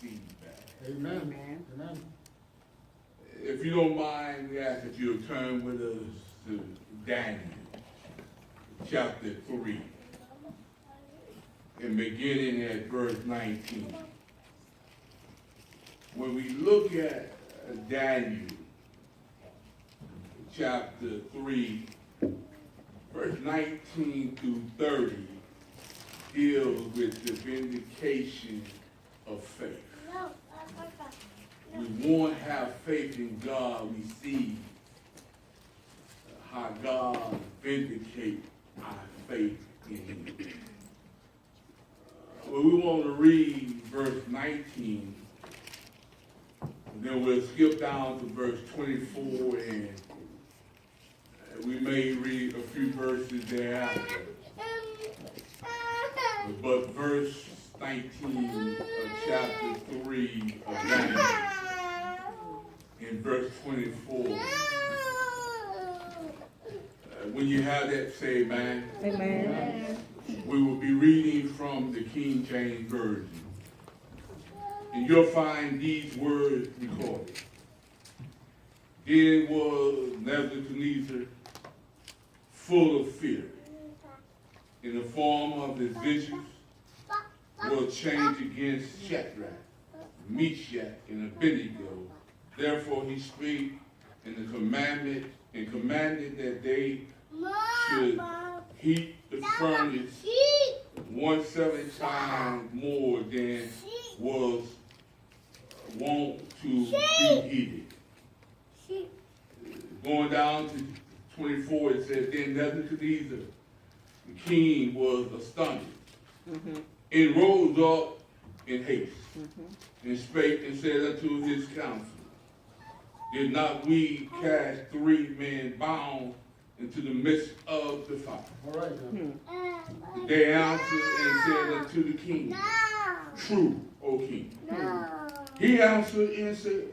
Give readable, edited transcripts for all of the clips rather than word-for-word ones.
feedback. Amen. Amen. If you don't mind, we ask that you'll turn with us to Daniel, chapter 3, and beginning at verse 19. When we look at Daniel, chapter 3, verse 19 through 30, deals with the vindication of faith. We want to have faith in God. We see how God vindicates our faith in Him. Well, we want to read verse 19, and then we'll skip down to verse 24, and we may read a few verses thereafter. But verse 19 of chapter 3 of Daniel, in verse 24, when you have that, say amen. Amen. We will be reading from the King James Version. And you'll find these words recorded. Then was Nebuchadnezzar full of fear. In the form of his visions was changed against Shadrach, Meshach, and Abednego. Therefore he spake in the commandment and commanded that they should heat the furnace 170 times more than was wont to be heated. Going down to 24, it says, then Nebuchadnezzar, the king, was astonished, and rose up in haste, and spake and said unto his council, did not we cast 3 men bound into the midst of the fire? All right. They answered and said unto the king, true, O king. He answered and said,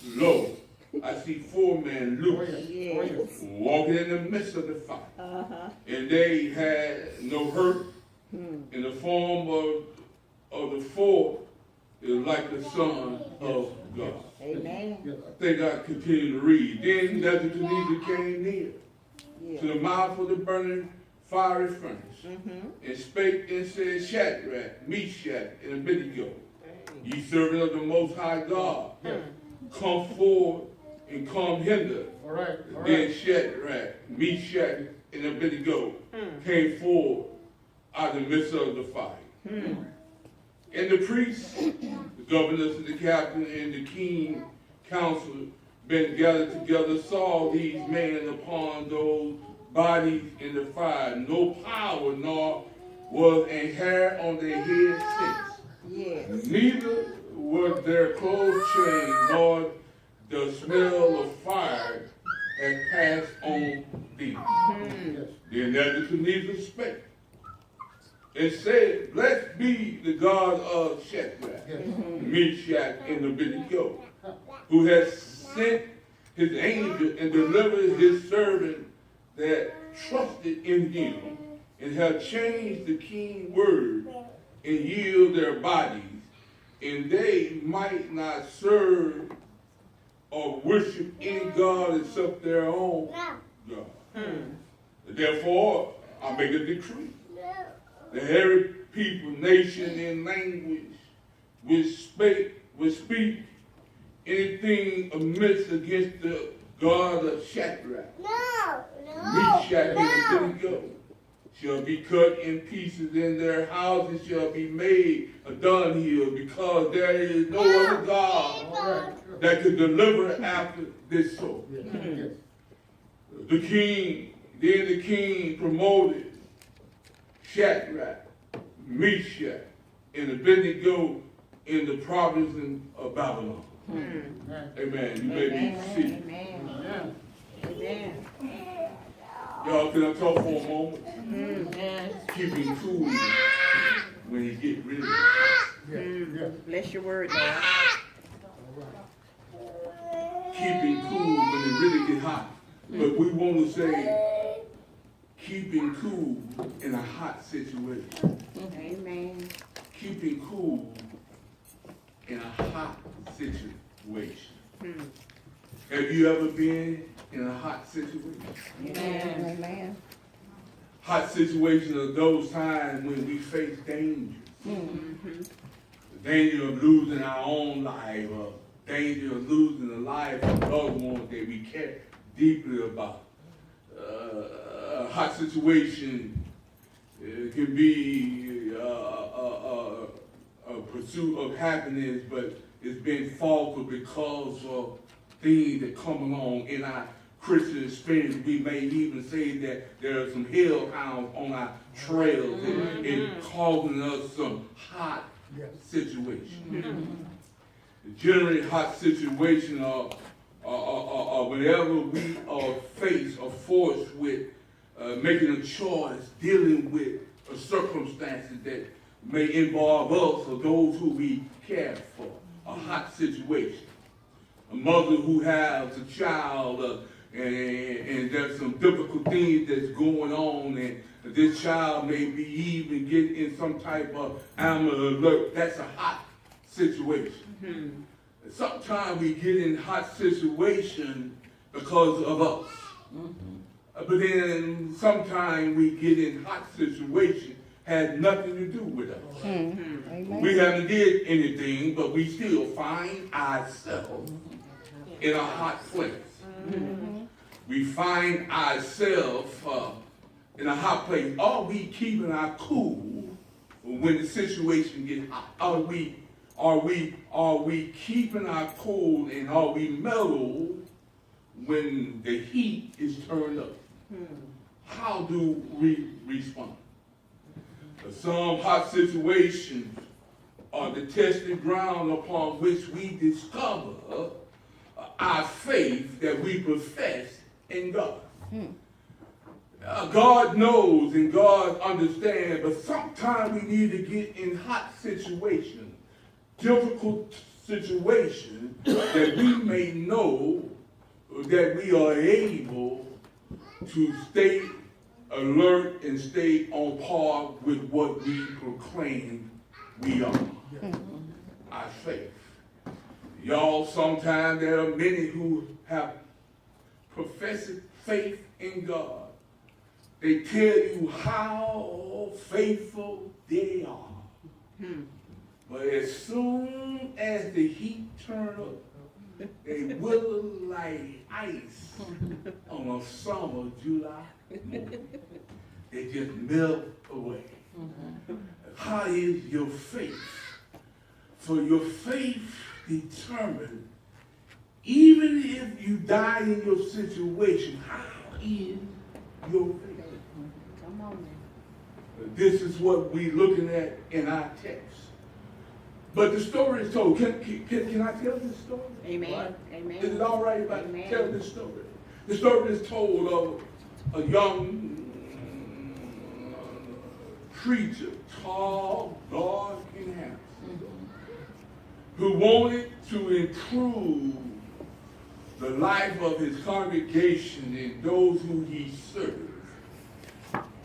lo, I see 4 men loose, walking in the midst of the fire. And they had no hurt. In the form of the 4 is like the Son of God. Amen. I think I continue to read. Then Nebuchadnezzar came near to the mouth of the burning fiery furnace, and spake and said, Shadrach, Meshach, and Abednego, ye servants of the Most High God, come forward and come hither. All right. Then Shadrach, Meshach, and Abednego came forward out of the midst of the fire. And the priests, the governors, and the captain, and the king council, been gathered together, saw these men upon those bodies in the fire. No power, nor was a hair on their head since. Yes. Neither was their clothes changed, nor the smell of fire had passed on them. Then Nebuchadnezzar spake and said, blessed be the God of Shadrach, Meshach, and Abednego, who has sent his angel and delivered his servant that trusted in him, and have changed the king's word, and yield their bodies, and they might not serve or worship any God except their own God. Therefore, I make a decree that every people, nation, and language will speak anything amiss against the God of Shadrach, Meshach, and Abednego shall be cut in pieces, and their houses shall be made a dunghill, because there is no other God that could deliver after this sort. The king promoted Shadrach, Meshach, and Abednego in the province of Babylon. Amen. You may be seated. Amen. Y'all, can I talk for a moment? Keeping cool when you get really. Bless your word, Lord. Keeping cool when it really get hot. But we want to say keeping cool in a hot situation. Amen. Keeping cool in a hot situation. Have you ever been in a hot situation? Amen. Amen. Hot situations are those times when we face danger. The danger of losing our own life, or danger of losing the life of loved ones that we care deeply about. A hot situation can be a pursuit of happiness, but it's been faltered because of things that come along in our Christian experience. We may even say that there are some hellhounds on our trails and causing us some hot situations. Generally, hot situations are whenever we are faced or forced with making a choice, dealing with circumstances that may involve us or those who we care for. A hot situation. A mother who has a child and there's some difficult things that's going on, and this child may be even getting in some type of animal alert. That's a hot situation. Sometimes we get in hot situations because of us. But then sometimes we get in hot situations had nothing to do with us. We haven't did anything, but we still find ourselves in a hot place. We find ourselves in a hot place. Are we keeping our cool when the situation gets hot? Are we keeping our cool, and are we mellow when the heat is turned up? How do we respond? Some hot situations are the tested ground upon which we discover our faith that we profess in God. God knows and God understands, but sometimes we need to get in hot situations, difficult situations, that we may know that we are able to stay alert and stay on par with what we proclaim we are. Our faith. Y'all, sometimes there are many who have professed faith in God. They tell you how faithful they are. But as soon as the heat turns up, they wither like ice on a summer July morning. They just melt away. How is your faith? For your faith determines, even if you die in your situation, how is your faith? Come on now. This is what we're looking at in our text. But the story is told. Can I tell this story? Amen. Amen. Is it all right if I Amen. tell this story? The story is told of a young preacher, tall, dark, and handsome, who wanted to improve the life of his congregation and those who he served,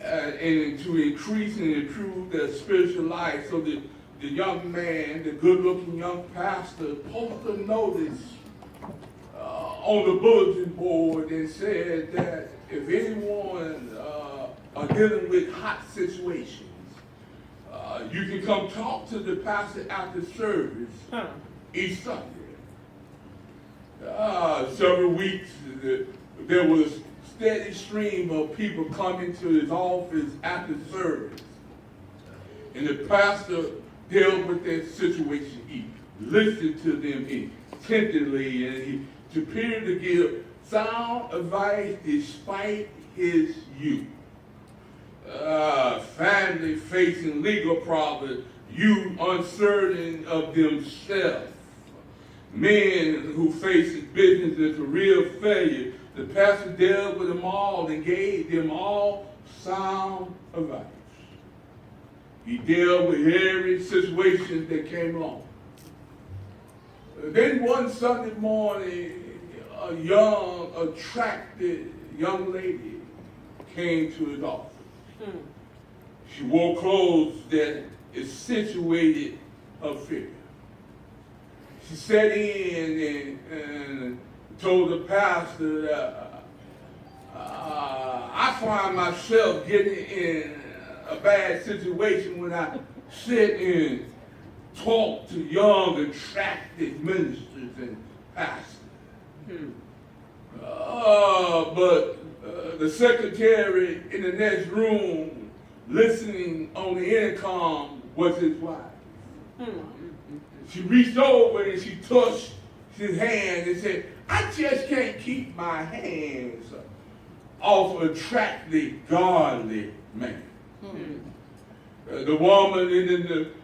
and to increase and improve their spiritual life. So that the young man, the good-looking young pastor, posted a notice on the bulletin board and said that if anyone are dealing with hot situations, you can come talk to the pastor after service each Sunday. Several weeks, there was a steady stream of people coming to his office after service. And the pastor dealt with their situation. He listened to them intently, and he appeared to give sound advice despite his youth. Family facing legal problems, youth uncertain of themselves, men who face business and career failure. The pastor dealt with them all and gave them all sound advice. He dealt with every situation that came along. Then one Sunday morning, a young, attractive young lady came to his office. She wore clothes that accentuated her figure. she sat in and told the pastor that I find myself getting in a bad situation when I sit and talk to young, attractive ministers and pastors. But the secretary in the next room listening on the intercom was his wife. She reached over and she touched his hand and said, I just can't keep my hands off an attractive, godly man. The woman in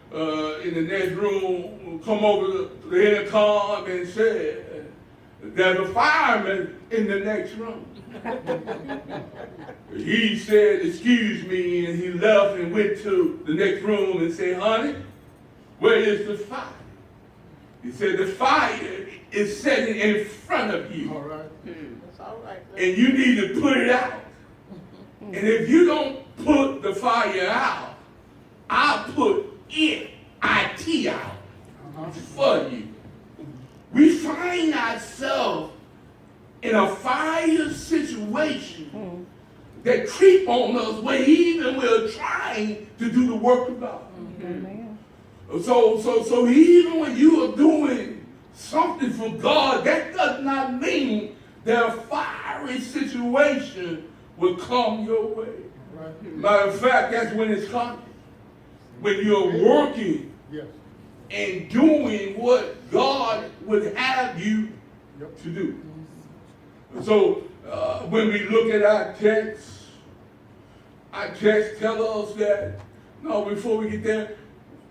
the next room come over the intercom and said, there's a fireman in the next room. He said, excuse me, and he left and went to the next room and said, honey, where is the fire? He said, the fire is sitting in front of you. All right. That's all right. And you need to put it out. And if you don't put the fire out, I'll put it out for you. We find ourselves in a fire situation that creep on us when even we're trying to do the work of God. So even when you are doing something for God, that does not mean that a fiery situation will come your way. Right. Matter of fact, that's when it's coming. When you're working Yes. and doing what God would have you to do. So when we look at our text tells us that, no, before we get there,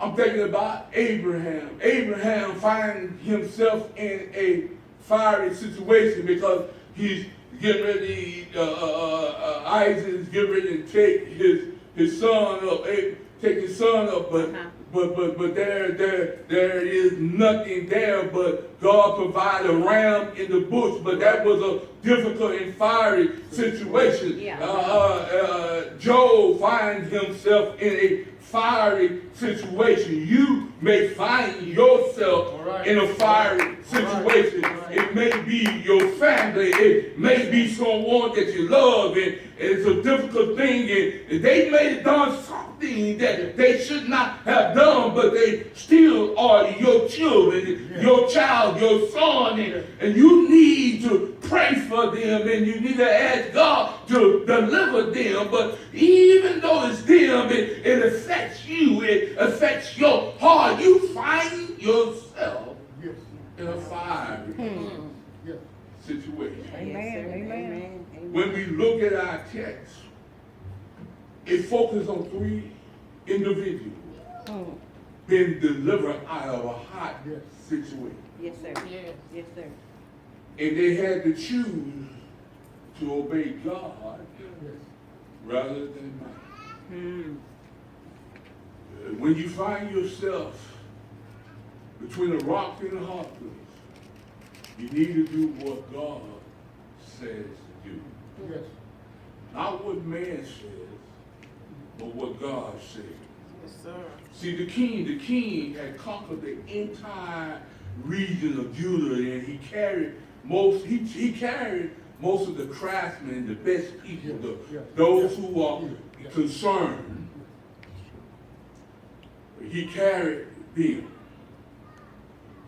I'm thinking about Abraham. Abraham finds himself in a fiery situation because he's getting ready, Isaac is getting ready to take his son up, but there is nothing there, but God provided a ram in the bush, but that was a difficult and fiery situation. Job finds himself in a fiery situation. You may find yourself in a fiery situation. It may be your family. It may be someone that you love, and it's a difficult thing, and they may have done something that they should not have done, but they still are your children, your child, your son, and you need to pray for them, and you need to ask God to deliver them. But even though it's them, it affects you, it affects your heart. You find yourself in a fiery situation. Amen. When we look at our text, it focuses on three individuals being delivered out of a hot situation. Yes, sir. Yes, sir. And they had to choose to obey God rather than man. When you find yourself between a rock and a hard place, you need to do what God says to do. Yes. Not what man says, but what God says. Yes, sir. See, the king had conquered the entire region of Judah, and he carried most of the craftsmen, the best people, those who are concerned. He carried them.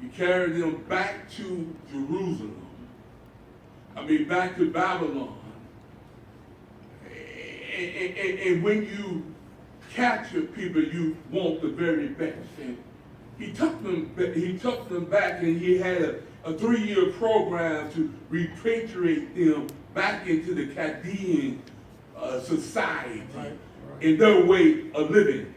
He carried them back to Jerusalem. Back to Babylon. And when you capture people, you want the very best. And he took them back, and he had a 3-year program to repatriate them back into the Chaldean society in their way of living.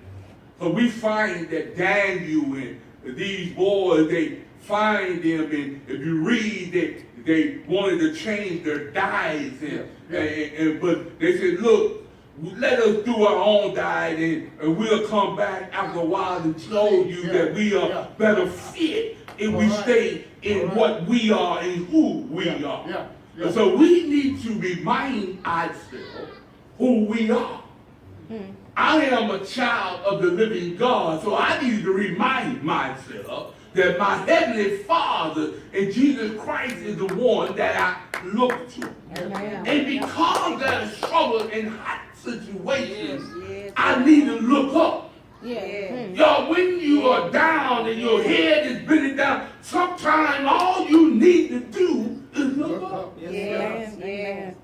So we find that Daniel and these boys, they find them, and if you read, they wanted to change their diets, but they said, look, let us do our own diet, and we'll come back after a while and show you that we are better fit if we stay in what we are and who we are. And so we need to remind ourselves who we are. I am a child of the living God, so I need to remind myself that my heavenly Father and Jesus Christ is the one that I look to. Amen. And because there's trouble in hot situations, Yes. I need to look up. Yes. Y'all, when you are down and your head is bending down, sometimes all you need to do is look up. Yes. Amen.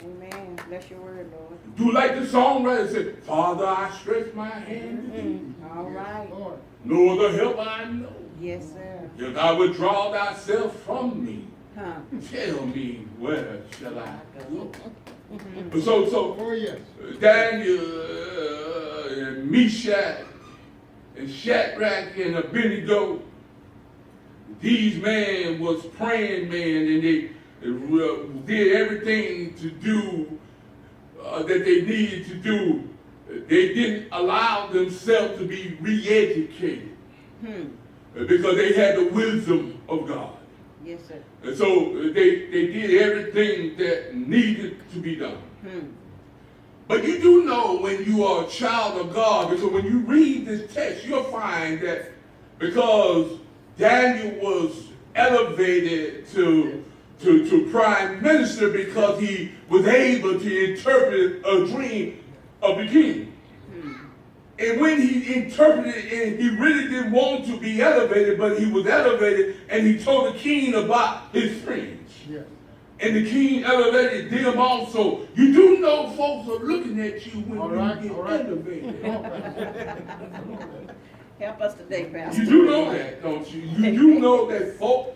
Amen. Bless your word, Lord. Do like the songwriter said, Father, I stretch my hand to thee. All right. No other help I know. Yes, sir. If thou withdraw thyself from me, Huh. tell me where shall I go? Mm-hmm. So Daniel and Meshach and Shadrach and Abednego, these men was praying men, and they did everything to do that they needed to do. They didn't allow themselves to be re-educated because they had the wisdom of God. Yes, sir. And so they did everything that needed to be done. But you do know when you are a child of God, because when you read this text, you'll find that because Daniel was elevated to prime minister because he was able to interpret a dream of the king. And when he interpreted it, and he really didn't want to be elevated, but he was elevated, and he told the king about his friends. Yes. And the king elevated them also. You do know folks are looking at you when you get elevated. Help us today, Pastor. You do know that, don't you? You do know that folks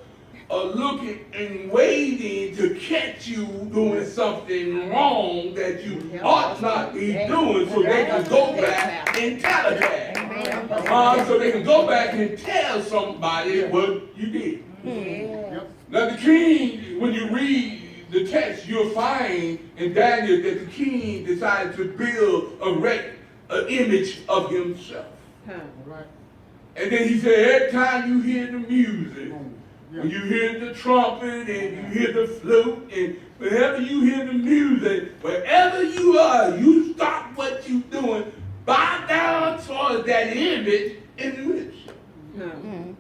are looking and waiting to catch you doing something wrong that you ought not be doing, so they can go back and tell it. So they can go back and tell somebody what you did. Yeah. Now the king, when you read the text, you'll find in Daniel that the king decided to build an image of himself. And then he said, every time you hear the music, when you hear the trumpet and you hear the flute, and whenever you hear the music, wherever you are, you stop what you're doing, bow down towards that image and worship.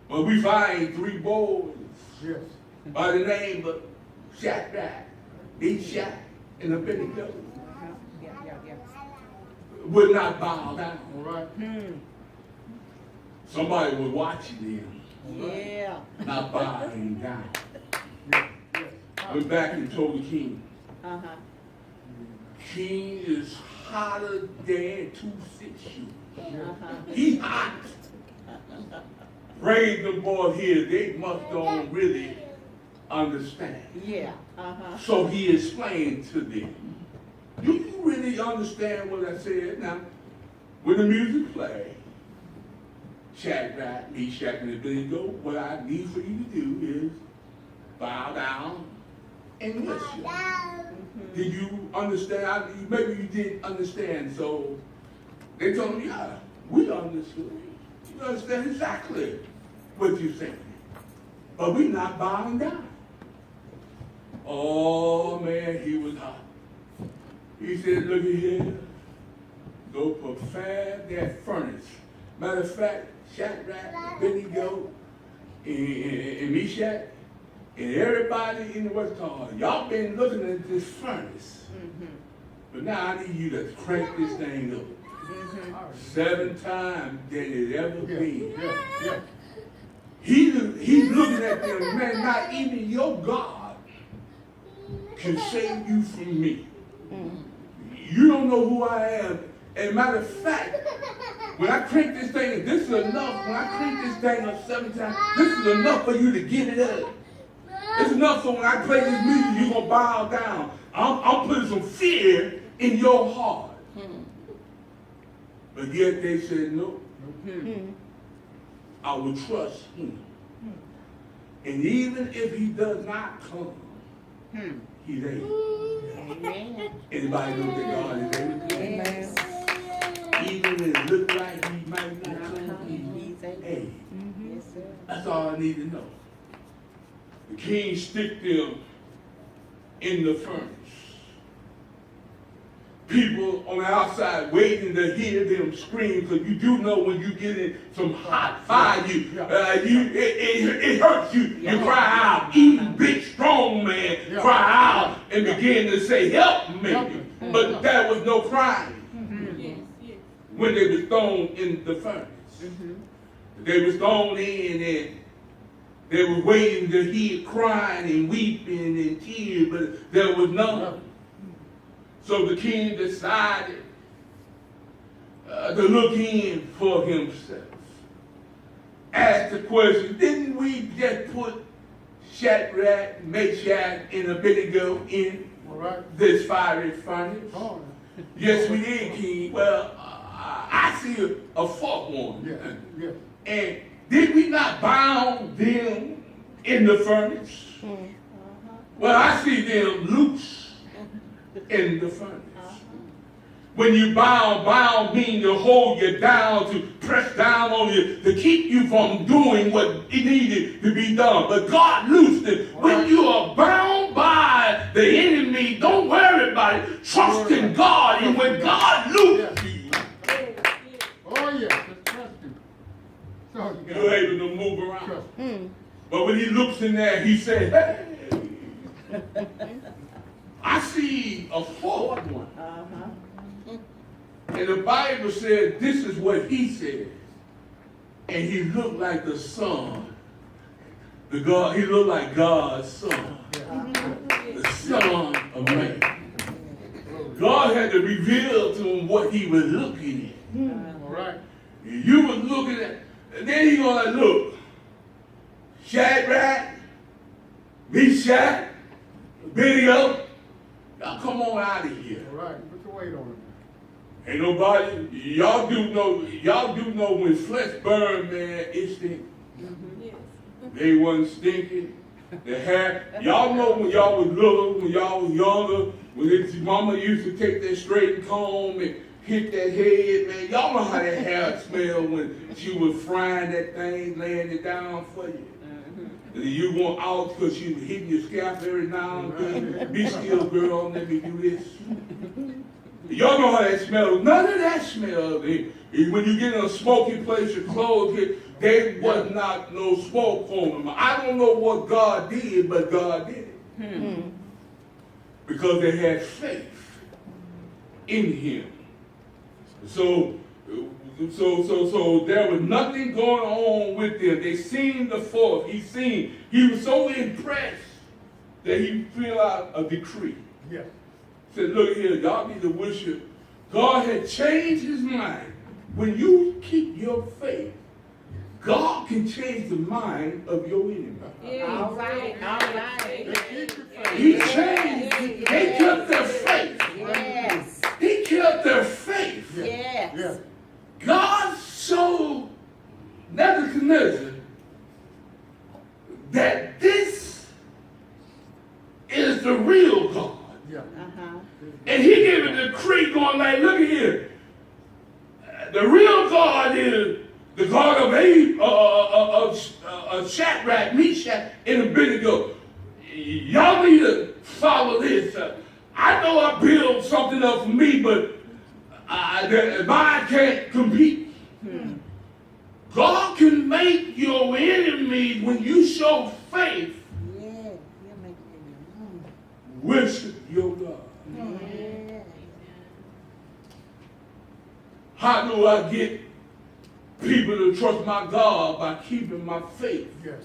Well, we find three boys by the name of Shadrach, Meshach, and Abednego would not bow down. Somebody was watching them. Yeah. Not bowing down. Went back and told the king. King is hotter than 2-6 shoes. He hot. Bring the boy here. They must don't really understand. Yeah. So he explained to them. Do you really understand what I said? Now, when the music plays, Shadrach, Meshach, and Abednego, what I need for you to do is bow down and worship. Did you understand? Maybe you didn't understand, so they told me, yeah, we understood. You understand exactly what you're saying. But we're not bowing down. Oh, man, he was hot. He said, look at here. Go prepare that furnace. Matter of fact, Shadrach, Abednego, and Meshach, and everybody in the West Coast, y'all been looking at this furnace. But now I need you to crank this thing up. 7 times than it ever been. He's looking at them, man, not even your God can save you from me. You don't know who I am. And matter of fact, when I crank this thing, this is enough. When I crank this thing up 7 times, this is enough for you to get it up. It's enough so when I play this music, you're going to bow down. I'm putting some fear in your heart. But yet they said, no, I will trust him. And even if he does not come, he's able. Amen. Anybody know that God is able to? Amen. Even when it looks like he might not come, he's able. Yes, sir. That's all I need to know. The king stick them in the furnace. people on the outside waiting to hear them scream, because you do know when you get in some hot fire, it hurts you. You cry out. Even big, strong man cry out and begin to say, help me. But there was no crying when they were thrown in the furnace. They were thrown in and they were waiting to hear crying and weeping and tears, but there was none. So the king decided to look in for himself. Asked the question, didn't we just put Shadrach, Meshach, and Abednego in this fiery furnace? Yes, we did, king. Well, I see a fourth one. And did we not bound them in the furnace? Well, I see them loose in the furnace. When you bound means to hold you down, to press down on you, to keep you from doing what it needed to be done. But God loosed it. When you are bound by the enemy, don't worry about it. Trust in God. And when God loosed you, you're able to move around. But when he looks in there, he said, hey, I see a fourth one. And the Bible said this is what he said. And he looked like the son. He looked like God's son. The Son of Man. God had to reveal to him what he was looking at. All right. You was looking at, and then he gonna look. Shadrach, Meshach, Abednego, y'all come on out of here. All right, put the weight on it. Ain't nobody, y'all do know when flesh burn, man, it stinks. They wasn't stinking. They had, y'all know when y'all was little, when y'all was younger, when his mama used to take that straight comb and hit that head, man. Y'all know how that hair smelled when she was frying that thing, laying it down for you. And you want out because she was hitting your scalp every now and then. Be still, girl, let me do this. Y'all know how that smells. None of that smells. When you get in a smoky place, your clothes get, there was not no smoke on them. I don't know what God did, but God did it. Because they had faith in him. So there was nothing going on with them. They seen the fourth. He was so impressed that he filled out a decree. Yes. Said, look here, y'all need to worship. God had changed his mind. When you keep your faith, God can change the mind of your enemy. All right. He changed. They kept their faith. Yes. He kept their faith. Yes. God showed Nebuchadnezzar that this is the real God. And he gave a decree going like, look at here. The real God is the God of Shadrach, Meshach, and Abednego. Y'all need to follow this. I know I built something up for me, but mine can't compete. God can make your enemies, when you show faith, worship your God. How do I get people to trust my God? By keeping my faith. Yes.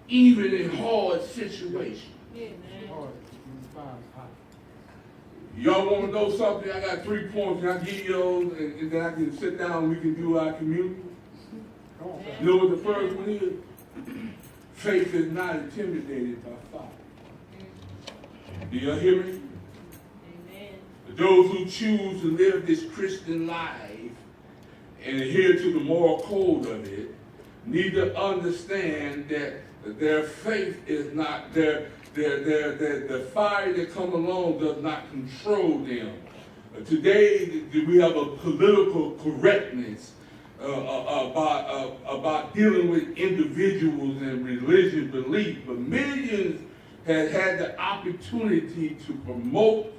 Even in hard situations. Y'all want to know something? I got 3 points. Can I give you those? And then I can sit down and we can do our communion. You know what the first one is? Faith is not intimidated by fire. Do y'all hear me? Those who choose to live this Christian life and adhere to the moral code of it need to understand that their faith is not, the fire that comes along does not control them. Today, we have a political correctness about dealing with individuals and religious belief, but millions have had the opportunity to promote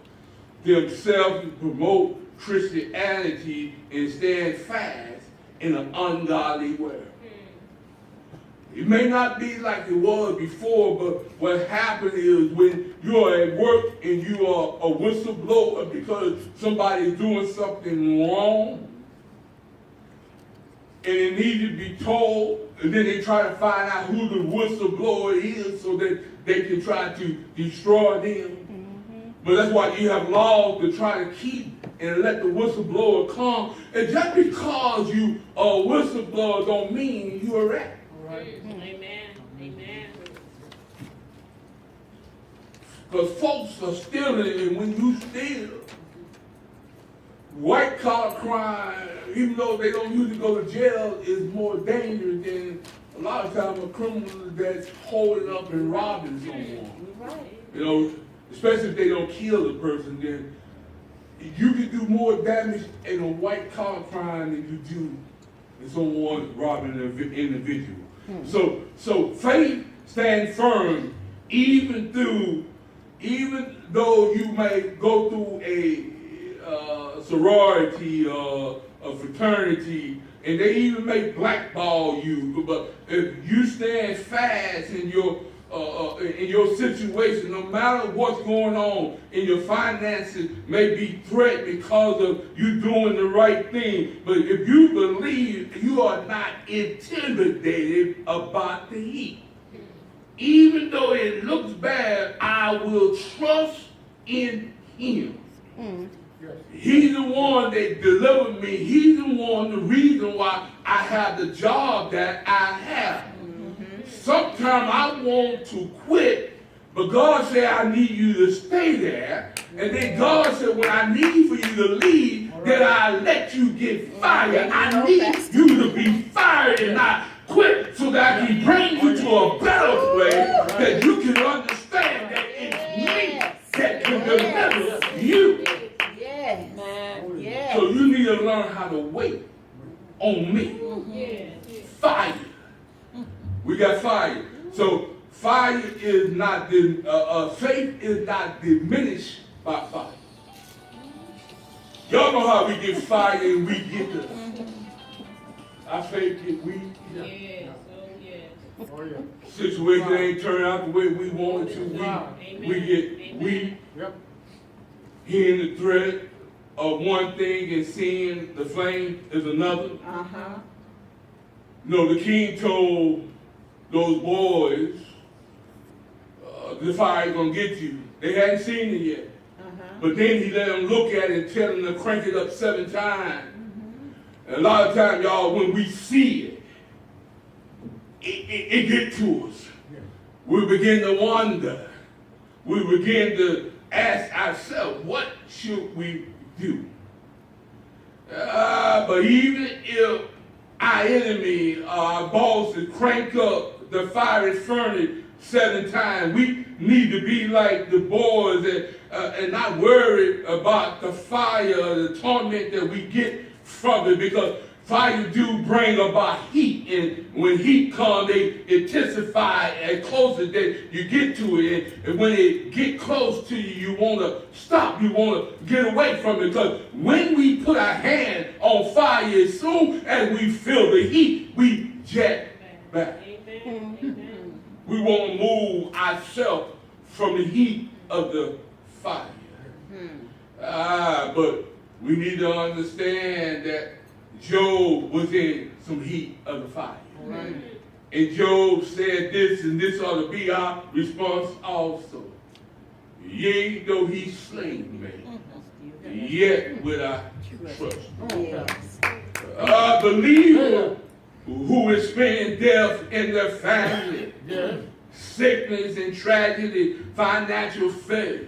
themselves to promote Christianity and stand fast in an ungodly way. It may not be like it was before, but what happened is when you're at work and you are a whistleblower because somebody's doing something wrong, and it needs to be told, and then they try to find out who the whistleblower is so that they can try to destroy them. But that's why you have laws to try to keep and let the whistleblower come. And just because you are a whistleblower don't mean you're a rat. Amen. Amen. Because folks are stealing, and when you steal, white collar crime, even though they don't usually go to jail, is more dangerous than a lot of times a criminal that's holding up and robbing someone. Right. You know, especially if they don't kill the person, then you can do more damage in a white collar crime than you do in someone robbing an individual. So faith stands firm even though you may go through a sorority or a fraternity, and they even may blackball you. But if you stand fast in your situation, no matter what's going on in your finances may be threatened because of you doing the right thing. But if you believe, you are not intimidated about the heat. Even though it looks bad, I will trust in him. He's the one that delivered me. He's the one, the reason why I have the job that I have. Sometimes I want to quit, but God said I need you to stay there. And then God said when I need for you to leave, then I let you get fired. I need you to be fired and not quit so that I can bring you to a better place that you can understand that it's me that can deliver you. Yes. Yes. So you need to learn how to wait on me. Fire. We got fire. So fire is not, faith is not diminished by fire. Y'all know how we get fire and we get the, our faith get weak. Yes. Oh, yes. Situation ain't turning out the way we want it to. We get weak. Hearing the threat of one thing and seeing the flame is another. No, the king told those boys, the fire is going to get you. They hadn't seen it yet. But then he let them look at it and tell them to crank it up 7 times. And a lot of times, y'all, when we see it gets to us. We begin to wonder. We begin to ask ourselves, what should we do? But even if our enemy, our bosses, crank up the fiery furnace 7 times, we need to be like the boys and not worry about the fire, the torment that we get from it, because fire do bring about heat, and when heat comes, they intensify as closer that you get to it, and when it get close to you, you want to stop, you want to get away from it, because when we put our hand on fire, as soon as we feel the heat, we jet back. We want to move ourselves from the heat of the fire. But we need to understand that Job was in some heat of the fire. And Job said this, and this ought to be our response also. Yea, though he slay me, yet will I trust him. A believer who experience death in their family, sickness and tragedy, financial failures,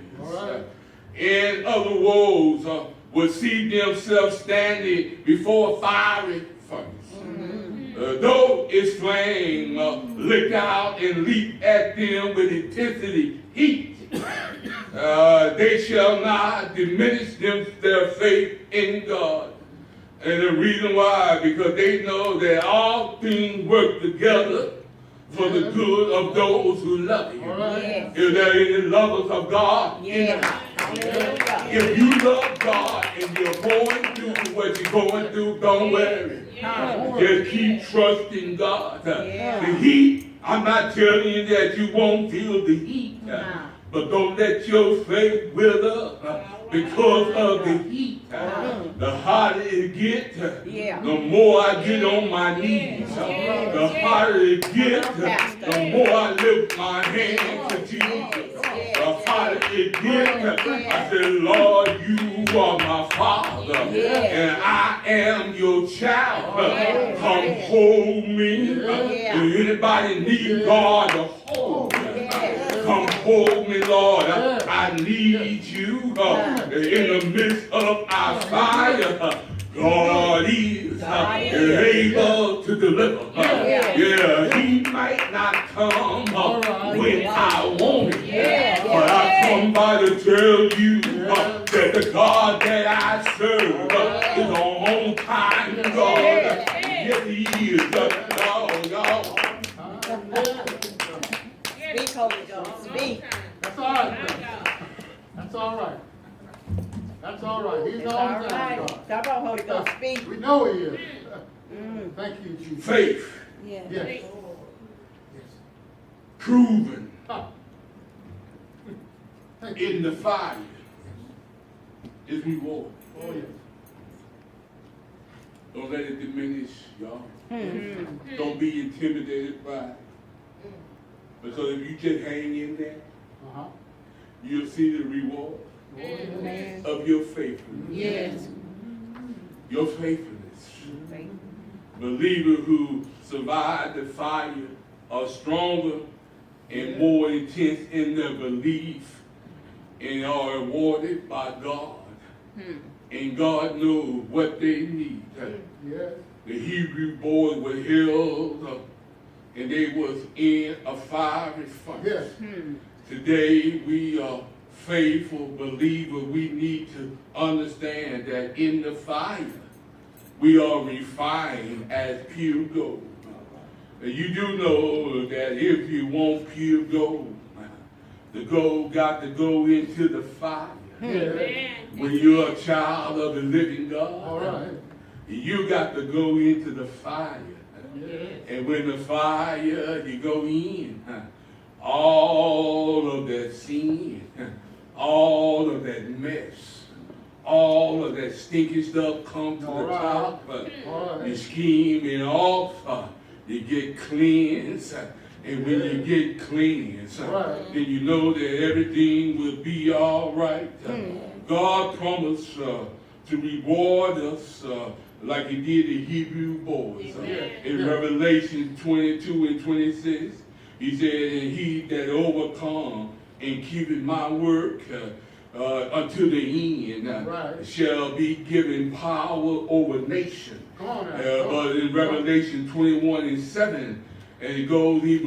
and other woes, will see themselves standing before a fiery furnace. Though its flame lick out and leap at them with intensity heat, they shall not diminish their faith in God. And the reason why, because they know that all things work together for the good of those who love Him. If there are any lovers of God, If you love God and you're going through what you're going through, don't worry. Just keep trusting God. The heat, I'm not telling you that you won't feel the heat, but don't let your faith wither because of the heat. The hotter it gets, the more I get on my knees. The hotter it gets, the more I lift my hands to Jesus. The hotter it gets, I say, Lord, you are my Father, and I am your child. Come hold me. Do anybody need God to hold me? Come hold me, Lord. I need you in the midst of our fire. God is able to deliver. Yeah, he might not come when I want it. But I come by to tell you that the God that I serve is an on-time God. Yes, he is. Y'all. Speak, Holy Ghost, speak. That's all right. That's all right. That's all right. He's It's all all the time, right. God. Talk about Holy Ghost, speak. We know he is. Thank you, Jesus. Faith Yeah. Yes. Yes. proven Ah. Thank you. in the fire is reward. Oh, yes. Don't let it diminish, y'all. Don't be intimidated by it. Because if you just hang in there, Uh-huh. you'll see the reward Oh, yes. Amen. of your faithfulness. Yes. Your faithfulness. Believers who survive the fire are stronger and more intense in their belief and are rewarded by God. And God knows what they need. Yes. The Hebrew boys were held and they was in a fiery furnace. Yes. Today we are faithful believers. We need to understand that in the fire we are refined as pure gold. You do know that if you want pure gold, the gold got to go into the fire. Yes. When you're a child of the living God, All right. you got to go into the fire. Yes. And when the fire, you go in, all of that sin, all of that mess, all of that stinky stuff come to All the right. top. All You right. scheme it off, you get cleansed. And when you get cleansed, Right. then you know that everything will be all right. God promised to reward us like he did the Hebrew boys. In Yeah. Revelation 22 and 26, he said, and he that overcome and keepeth my work unto the end Right. shall be given power over nation. Come on now. But in Revelation 21 and 7, and it goes even